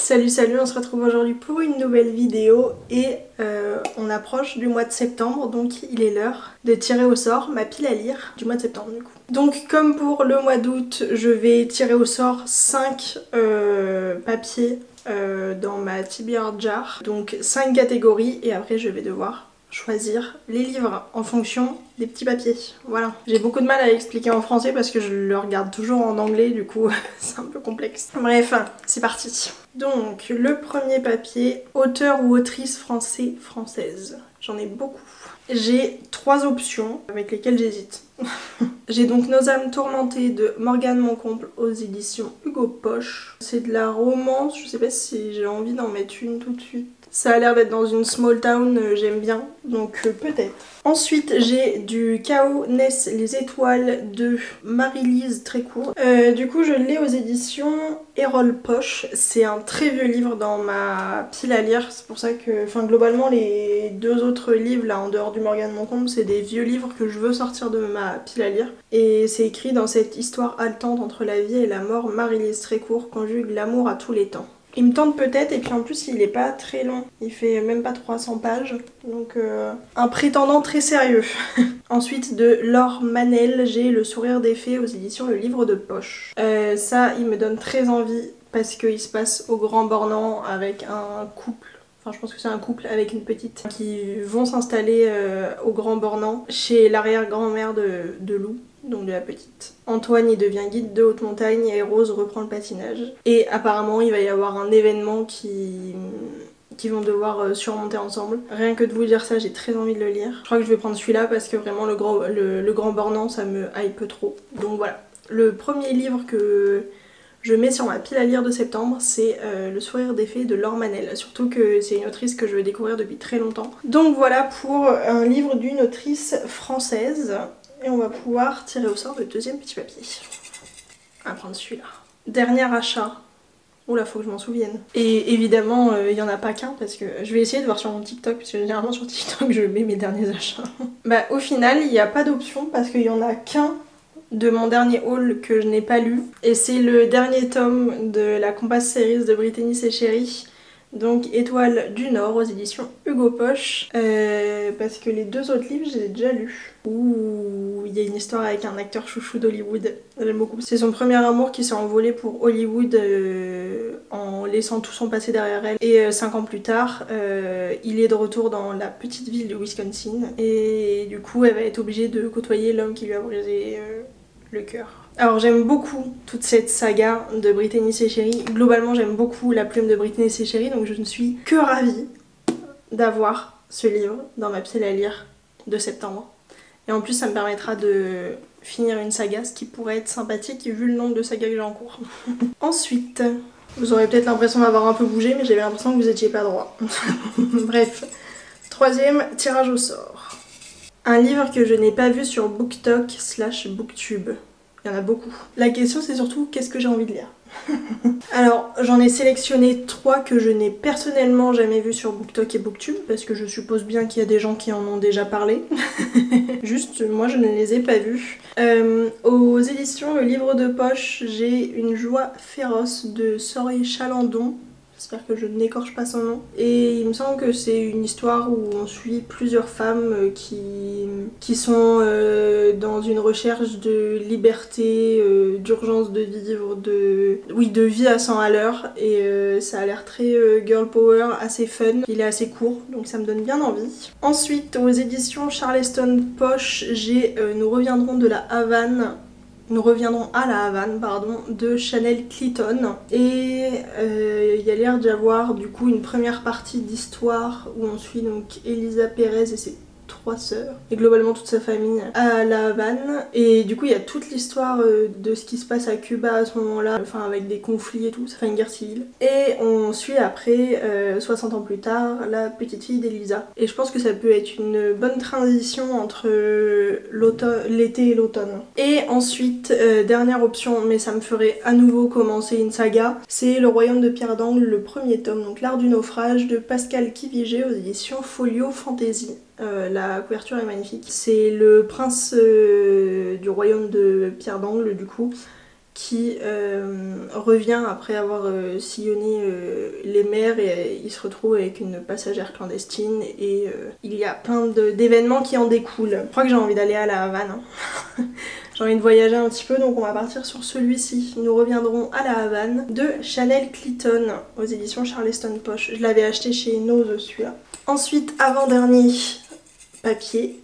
Salut salut, on se retrouve aujourd'hui pour une nouvelle vidéo et on approche du mois de septembre, donc il est l'heure de tirer au sort ma pile à lire du mois de septembre du coup. Donc comme pour le mois d'août, je vais tirer au sort 5 papiers dans ma TBR jar, donc 5 catégories et après je vais devoir choisir les livres en fonction des petits papiers. Voilà. J'ai beaucoup de mal à expliquer en français parce que je le regarde toujours en anglais, du coup c'est un peu complexe. Bref, c'est parti. Donc le premier papier, auteur ou autrice française. J'en ai beaucoup. J'ai 3 options avec lesquelles j'hésite. J'ai donc Nos âmes tourmentées de Morgane Moncomble aux éditions Hugo Poche. C'est de la romance, je sais pas si j'ai envie d'en mettre une tout de suite. Ça a l'air d'être dans une small town, j'aime bien, donc peut-être. Ensuite, j'ai du Chaos naissent les étoiles de Marie-Lise Trécourt. Du coup, je l'ai aux éditions Erol Poche. C'est un très vieux livre dans ma pile à lire. C'est pour ça que, enfin, globalement, les 2 autres livres, là, en dehors du Morgane Moncomble, c'est des vieux livres que je veux sortir de ma pile à lire. Et c'est écrit dans cette histoire haletante entre la vie et la mort, Marie-Lise Trécourt conjugue l'amour à tous les temps. Il me tente peut-être, et puis en plus il est pas très long, il fait même pas 300 pages, donc un prétendant très sérieux. Ensuite de Laure Manel, j'ai Le sourire des fées aux éditions Le Livre de Poche. Ça il me donne très envie parce qu'il se passe au Grand Bornand avec un couple. Enfin, je pense que c'est un couple avec une petite qui vont s'installer au Grand Bornand chez l'arrière-grand-mère de Lou, donc de la petite. Antoine il devient guide de haute montagne et Rose reprend le patinage. Et apparemment il va y avoir un événement qui vont devoir surmonter ensemble. Rien que de vous dire ça, j'ai très envie de le lire. Je crois que je vais prendre celui-là parce que vraiment le Grand Bornand ça me hype trop. Donc voilà. Le premier livre que je mets sur ma pile à lire de septembre, c'est Le sourire des fées de Laure Manel. Surtout que c'est une autrice que je veux découvrir depuis très longtemps. Donc voilà pour un livre d'une autrice française. Et on va pouvoir tirer au sort le deuxième petit papier. On va prendre celui-là. Dernier achat. Oula, faut que je m'en souvienne. Et évidemment, il n'y en a pas qu'un parce que je vais essayer de voir sur mon TikTok parce que généralement sur TikTok je mets mes derniers achats. Bah au final, il n'y a pas d'option parce qu'il n'y en a qu'un de mon dernier haul que je n'ai pas lu. Et c'est le dernier tome de la Compass Series de Brittany Chéri. Donc Étoile du Nord aux éditions Hugo Poche. Parce que les 2 autres livres, je les ai déjà lus. Ouh, il y a une histoire avec un acteur chouchou d'Hollywood. J'aime beaucoup. C'est son premier amour qui s'est envolé pour Hollywood en laissant tout son passé derrière elle. Et 5 ans plus tard, il est de retour dans la petite ville du Wisconsin. Et du coup, elle va être obligée de côtoyer l'homme qui lui a brisé le cœur. Alors j'aime beaucoup toute cette saga de Brittany Chéri. Globalement j'aime beaucoup la plume de Brittany Chéri, donc je ne suis que ravie d'avoir ce livre dans ma pile à lire de septembre. Et en plus ça me permettra de finir une saga, ce qui pourrait être sympathique vu le nombre de sagas que j'ai en cours. Ensuite, vous aurez peut-être l'impression d'avoir un peu bougé, mais j'avais l'impression que vous étiez pas droit. Bref, troisième tirage au sort. Un livre que je n'ai pas vu sur BookTok/Booktube. Il y en a beaucoup. La question c'est surtout qu'est-ce que j'ai envie de lire. Alors j'en ai sélectionné 3 que je n'ai personnellement jamais vu sur BookTok et Booktube parce que je suppose bien qu'il y a des gens qui en ont déjà parlé. Juste moi je ne les ai pas vus. Aux éditions Le Livre de Poche, j'ai Une joie féroce de Sorey Chalandon. J'espère que je n'écorche pas son nom. Et il me semble que c'est une histoire où on suit plusieurs femmes qui sont dans une recherche de liberté, d'urgence de vivre, de vie à 100 à l'heure. Et ça a l'air très girl power, assez fun. Il est assez court, donc ça me donne bien envie. Ensuite, aux éditions Charleston Poche, j'ai Nous reviendrons de la Havane. Nous reviendrons à la Havane, pardon, de Chanel Clayton. Et il y a l'air d'y avoir du coup une première partie d'histoire où on suit donc Elisa Pérez et ses 3 sœurs et globalement toute sa famille à la Havane. Et du coup il y a toute l'histoire de ce qui se passe à Cuba à ce moment-là, enfin avec des conflits et tout, ça fait une guerre civile. Et on suit après, 60 ans plus tard, la petite fille d'Elisa. Et je pense que ça peut être une bonne transition entre l'été et l'automne. Et ensuite, dernière option, mais ça me ferait à nouveau commencer une saga, c'est Le Royaume de Pierre d'Angle, le premier tome, donc L'Art du naufrage de Pascal Quivigé aux éditions Folio Fantasy. La couverture est magnifique. C'est le prince du royaume de Pierre d'Angle du coup qui revient après avoir sillonné les mers et il se retrouve avec une passagère clandestine et il y a plein d'événements qui en découlent. Je crois que j'ai envie d'aller à la Havane. Hein. J'ai envie de voyager un petit peu, donc on va partir sur celui-ci. Nous reviendrons à la Havane de Chanel Clayton aux éditions Charleston Poche. Je l'avais acheté chez Nose celui-là. Ensuite, avant-dernier papier,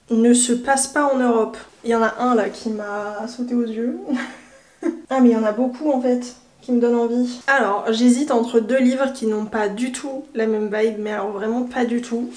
ne se passe pas en Europe. Il y en a un là qui m'a sauté aux yeux. Ah mais il y en a beaucoup en fait qui me donnent envie. Alors j'hésite entre deux livres qui n'ont pas du tout la même vibe, mais alors vraiment pas du tout.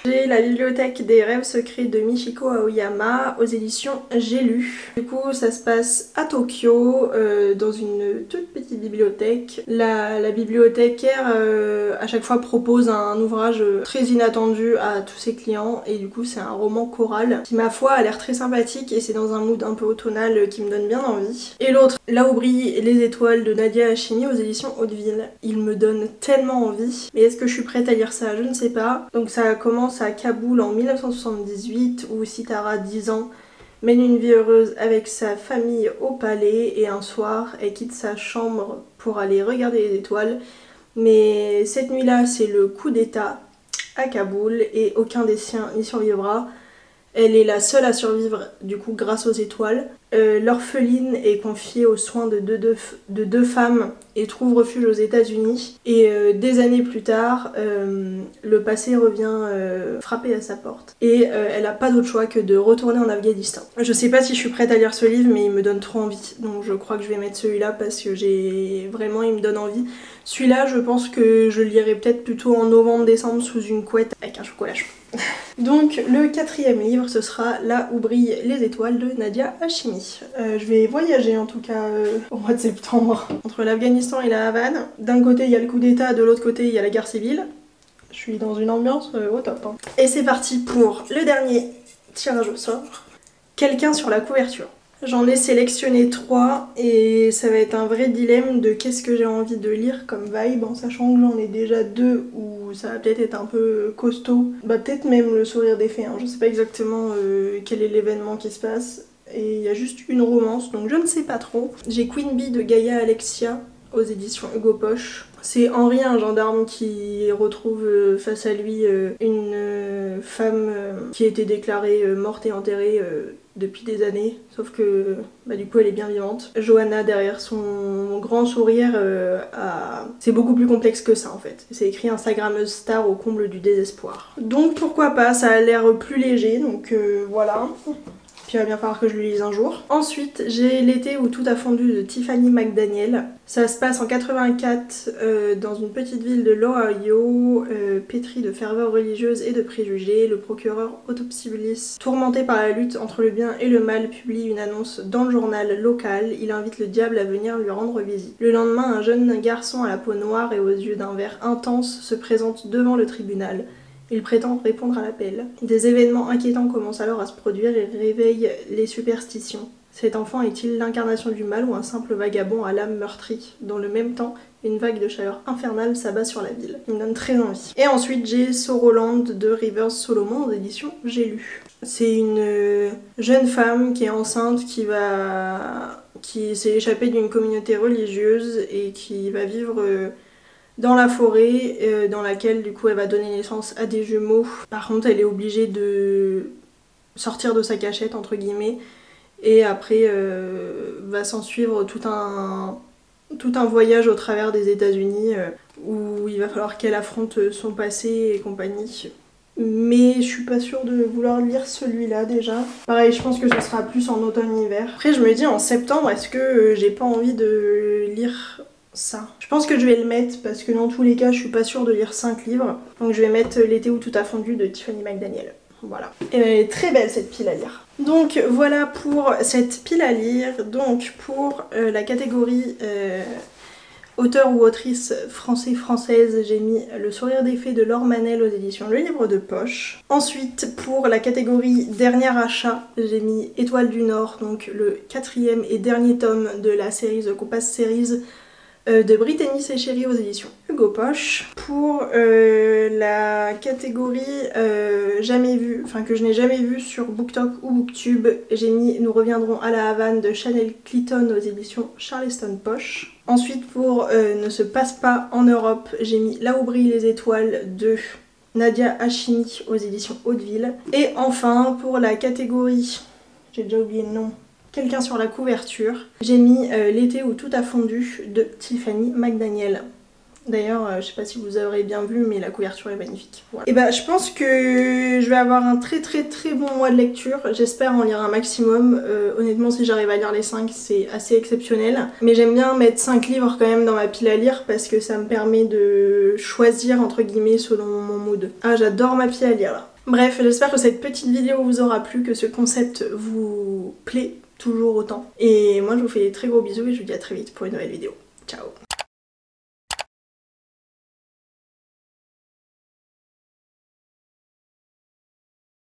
J'ai La bibliothèque des rêves secrets de Michiko Aoyama aux éditions J'ai lu. Du coup ça se passe à Tokyo dans une toute petite bibliothèque. La bibliothécaire à chaque fois propose un ouvrage très inattendu à tous ses clients et du coup c'est un roman choral qui ma foi a l'air très sympathique et c'est dans un mood un peu automnal qui me donne bien envie. Et l'autre, Là où brillent les étoiles de Nadia Hachimi aux éditions Hauteville. Il me donne tellement envie, mais est-ce que je suis prête à lire ça? Je ne sais pas. Donc ça commence à Kaboul en 1978 où Sitara, 10 ans, mène une vie heureuse avec sa famille au palais et un soir elle quitte sa chambre pour aller regarder les étoiles. Mais cette nuit-là c'est le coup d'état à Kaboul et aucun des siens n'y survivra. Elle est la seule à survivre du coup grâce aux étoiles. L'orpheline est confiée aux soins de deux femmes et trouve refuge aux États-Unis. Et des années plus tard, le passé revient frapper à sa porte. Et elle n'a pas d'autre choix que de retourner en Afghanistan. Je sais pas si je suis prête à lire ce livre, mais il me donne trop envie. Donc je crois que je vais mettre celui-là parce que il me donne envie. Celui-là, je pense que je le lirai peut-être plutôt en novembre-décembre sous une couette avec un chocolat chaud. Donc le quatrième livre ce sera Là où brillent les étoiles de Nadia Hachimi. Je vais voyager en tout cas au mois de septembre entre l'Afghanistan et la Havane. D'un côté il y a le coup d'état, de l'autre côté il y a la guerre civile. Je suis dans une ambiance au top. Hein. Et c'est parti pour le dernier tirage au sort. Quelqu'un sur la couverture. J'en ai sélectionné 3 et ça va être un vrai dilemme de qu'est-ce que j'ai envie de lire comme vibe en sachant que j'en ai déjà 2 où ça va peut-être être un peu costaud. Bah peut-être même le sourire des fées, hein. Je sais pas exactement quel est l'événement qui se passe et il y a juste une romance donc je ne sais pas trop. J'ai Queen Bee de Gaïa Alexia aux éditions Hugo Poche. C'est Henri, un gendarme qui retrouve face à lui une femme qui a été déclarée morte et enterrée depuis des années, sauf que du coup elle est bien vivante. Johanna derrière son grand sourire c'est beaucoup plus complexe que ça en fait. C'est écrit Instagrammeuse star au comble du désespoir. Donc pourquoi pas, ça a l'air plus léger, donc voilà. Puis il va bien falloir que je le lise un jour. Ensuite, j'ai L'été où tout a fondu de Tiffany McDaniel. Ça se passe en 84 dans une petite ville de l'Ohio, pétrie de ferveur religieuse et de préjugés. Le procureur Autopsy Bliss, tourmenté par la lutte entre le bien et le mal, publie une annonce dans le journal local. Il invite le diable à venir lui rendre visite. Le lendemain, un jeune garçon à la peau noire et aux yeux d'un vert intense se présente devant le tribunal. Il prétend répondre à l'appel. Des événements inquiétants commencent alors à se produire et réveillent les superstitions. Cet enfant est-il l'incarnation du mal ou un simple vagabond à l'âme meurtrie? Dans le même temps, une vague de chaleur infernale s'abat sur la ville. Il me donne très envie. Et ensuite, j'ai Sorrowland de Rivers Solomon aux éditions J'ai lu. C'est une jeune femme qui est enceinte qui s'est échappée d'une communauté religieuse et qui va vivre dans la forêt dans laquelle du coup elle va donner naissance à des jumeaux. Par contre elle est obligée de sortir de sa cachette entre guillemets et après va s'en suivre tout un voyage au travers des États-Unis où il va falloir qu'elle affronte son passé et compagnie. Mais je suis pas sûre de vouloir lire celui-là déjà. Pareil, je pense que ce sera plus en automne-hiver. Après je me dis en septembre, est-ce que j'ai pas envie de lire ça? Je pense que je vais le mettre parce que dans tous les cas je suis pas sûre de lire 5 livres. Donc je vais mettre L'été où tout a fondu de Tiffany McDaniel. Voilà. Et elle est très belle cette pile à lire. Donc voilà pour cette pile à lire. Donc pour la catégorie auteur ou autrice française, j'ai mis Le sourire des fées de Laure Manel aux éditions Le Livre de Poche. Ensuite pour la catégorie dernier achat, j'ai mis Étoile du Nord, donc le 4e et dernier tome de la série The Compass Series de Brittany C'est Chéri aux éditions Hugo Poche. Pour la catégorie jamais vue, enfin que je n'ai jamais vue sur BookTok ou BookTube, j'ai mis Nous reviendrons à la Havane de Chanel Clinton aux éditions Charleston Poche. Ensuite pour Ne se passe pas en Europe, j'ai mis Là où brillent les étoiles de Nadia Hachimi aux éditions Hauteville. Et enfin pour la catégorie, j'ai déjà oublié le nom, Quelqu'un sur la couverture, j'ai mis L'été où tout a fondu de Tiffany McDaniel. D'ailleurs, je sais pas si vous aurez bien vu, mais la couverture est magnifique. Voilà. Et bah je pense que je vais avoir un très bon mois de lecture. J'espère en lire un maximum. Honnêtement, si j'arrive à lire les 5, c'est assez exceptionnel. Mais j'aime bien mettre 5 livres quand même dans ma pile à lire parce que ça me permet de choisir entre guillemets selon mon mood. Ah, j'adore ma pile à lire là. Bref, j'espère que cette petite vidéo vous aura plu, que ce concept vous plaît toujours autant. Et moi je vous fais des très gros bisous et je vous dis à très vite pour une nouvelle vidéo. Ciao!